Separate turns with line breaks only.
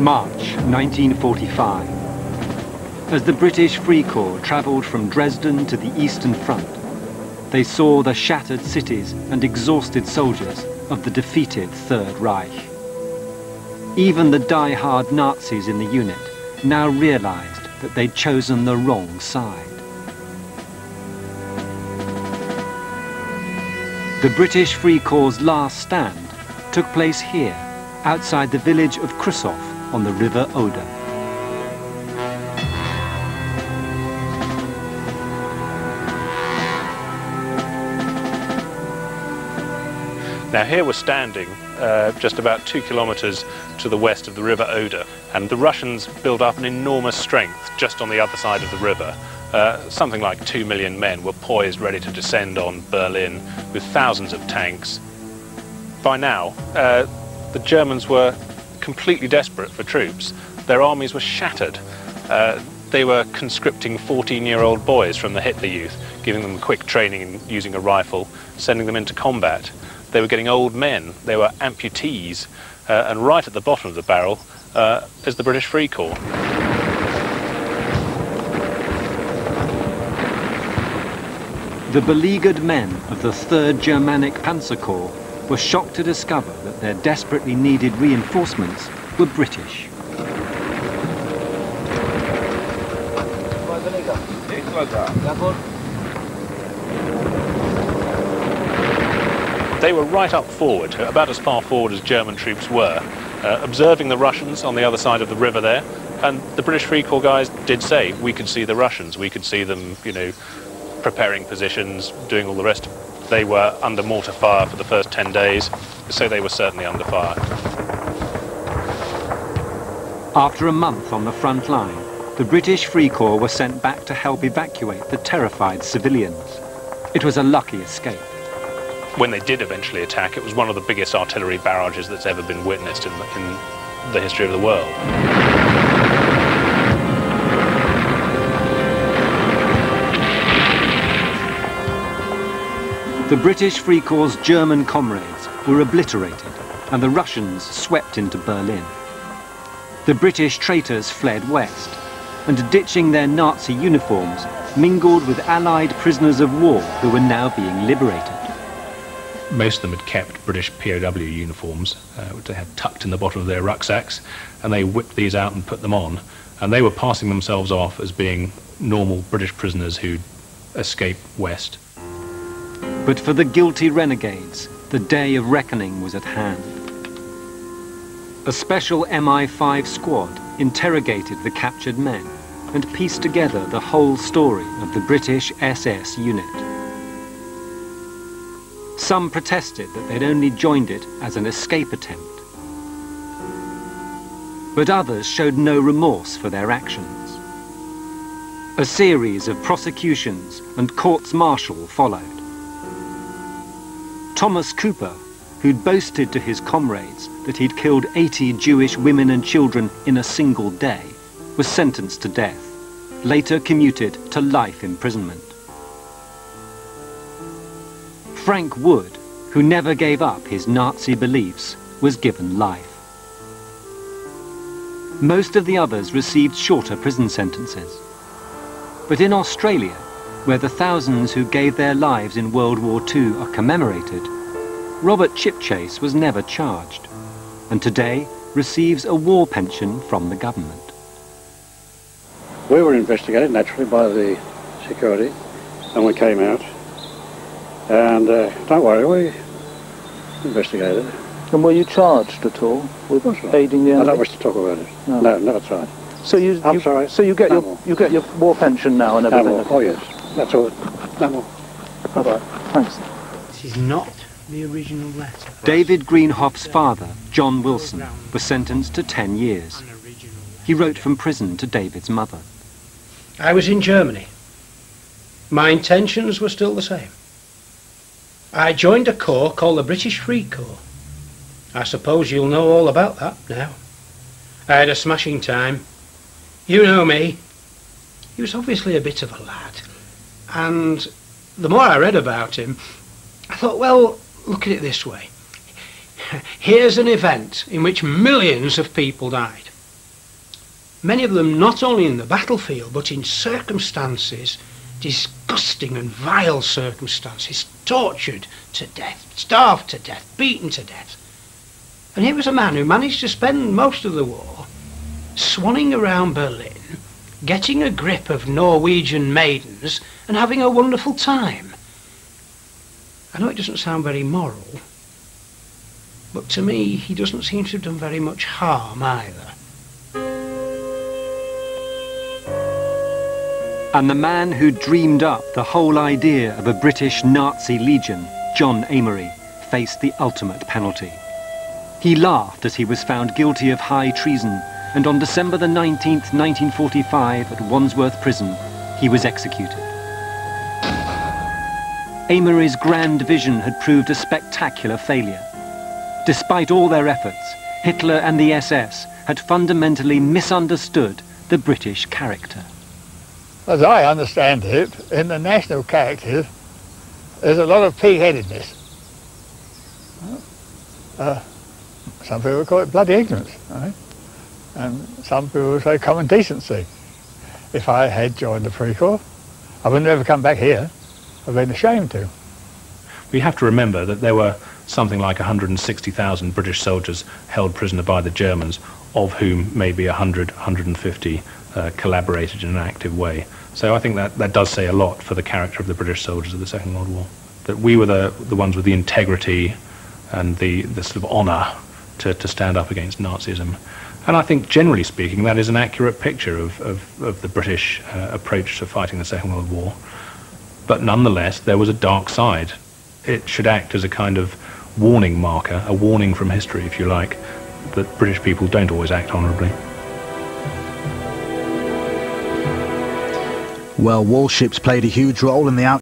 March 1945. As the British Free Corps travelled from Dresden to the Eastern Front, they saw the shattered cities and exhausted soldiers of the defeated Third Reich. Even the die-hard Nazis in the unit now realised that they'd chosen the wrong side. The British Free Corps' last stand took place here, outside the village of Krusov on the River Oder.
Now here we're standing just about 2 kilometres to the west of the River Oder, and the Russians built up an enormous strength just on the other side of the river. Something like 2 million men were poised ready to descend on Berlin with thousands of tanks. By now, the Germans were completely desperate for troops. Their armies were shattered. They were conscripting 14-year-old boys from the Hitler Youth, giving them quick training in using a rifle, sending them into combat. They were getting old men, they were amputees, and right at the bottom of the barrel is the British Free Corps.
The beleaguered men of the 3rd Germanic Panzer Corps were shocked to discover that their desperately needed reinforcements were British.
They were right up forward, about as far forward as German troops were, observing the Russians on the other side of the river there, and the British Free Corps guys did say we could see the Russians, we could see them, you know, preparing positions, doing all the rest. They were under mortar fire for the first 10 days, so they were certainly under fire.
After a month on the front line, the British Free Corps were sent back to help evacuate the terrified civilians. It was a lucky escape.
When they did eventually attack, it was one of the biggest artillery barrages that's ever been witnessed in the history of the world.
The British Free Corps' German comrades were obliterated and the Russians swept into Berlin. The British traitors fled west and, ditching their Nazi uniforms, mingled with Allied prisoners of war who were now being liberated.
Most of them had kept British POW uniforms, which they had tucked in the bottom of their rucksacks, and they whipped these out and put them on, and they were passing themselves off as being normal British prisoners who'd escaped west.
But for the guilty renegades, the day of reckoning was at hand. A special MI5 squad interrogated the captured men and pieced together the whole story of the British SS unit. Some protested that they'd only joined it as an escape attempt. But others showed no remorse for their actions. A series of prosecutions and courts-martial followed. Thomas Cooper, who'd boasted to his comrades that he'd killed 80 Jewish women and children in a single day, was sentenced to death, later commuted to life imprisonment. Frank Wood, who never gave up his Nazi beliefs, was given life. Most of the others received shorter prison sentences. But in Australia, where the thousands who gave their lives in World War II are commemorated, Robert Chipchase was never charged, and today receives a war pension from the government.
We were investigated naturally by the security, and we came out. And don't worry, we investigated.
And were you charged at all with aiding the enemy?
I don't wish to talk about it.
No,
no, never tried.
So
I'm sorry.
So you get your war pension now and everything.
No more. Oh yes, that's all. No more. Bye-bye.
Thanks.
This is not the original letter.
David Greenhoff's father, John Wilson, was sentenced to 10 years. He wrote from prison to David's mother.
I was in Germany. My intentions were still the same. I joined a corps called the British Free Corps. I suppose you'll know all about that now. I had a smashing time. You know me. He was obviously a bit of a lad. And the more I read about him, I thought, well, look at it this way. Here's an event in which millions of people died. Many of them not only in the battlefield, but in circumstances, disgusting and vile circumstances, tortured to death, starved to death, beaten to death. And here was a man who managed to spend most of the war swanning around Berlin, getting a grip of Norwegian maidens and having a wonderful time. I know it doesn't sound very moral, but to me he doesn't seem to have done very much harm either.
And the man who dreamed up the whole idea of a British Nazi Legion, John Amory, faced the ultimate penalty. He laughed as he was found guilty of high treason, and on December the 19th, 1945, at Wandsworth Prison, he was executed. Amory's grand vision had proved a spectacular failure. Despite all their efforts, Hitler and the SS had fundamentally misunderstood the British character.
As I understand it, in the national character, there's a lot of pig-headedness. Some people call it bloody ignorance, right? And some people say common decency. If I had joined the Free Corps, I would never come back here. I've been ashamed to.
We have to remember that there were something like 160,000 British soldiers held prisoner by the Germans, of whom maybe 100, 150 collaborated in an active way. So I think that does say a lot for the character of the British soldiers of the Second World War. That we were the ones with the integrity and the sort of honour to stand up against Nazism. And I think, generally speaking, that is an accurate picture of the British approach to fighting the Second World War. But nonetheless, there was a dark side. It should act as a kind of warning marker, a warning from history, if you like, that British people don't always act honourably.
Well, warships played a huge role in the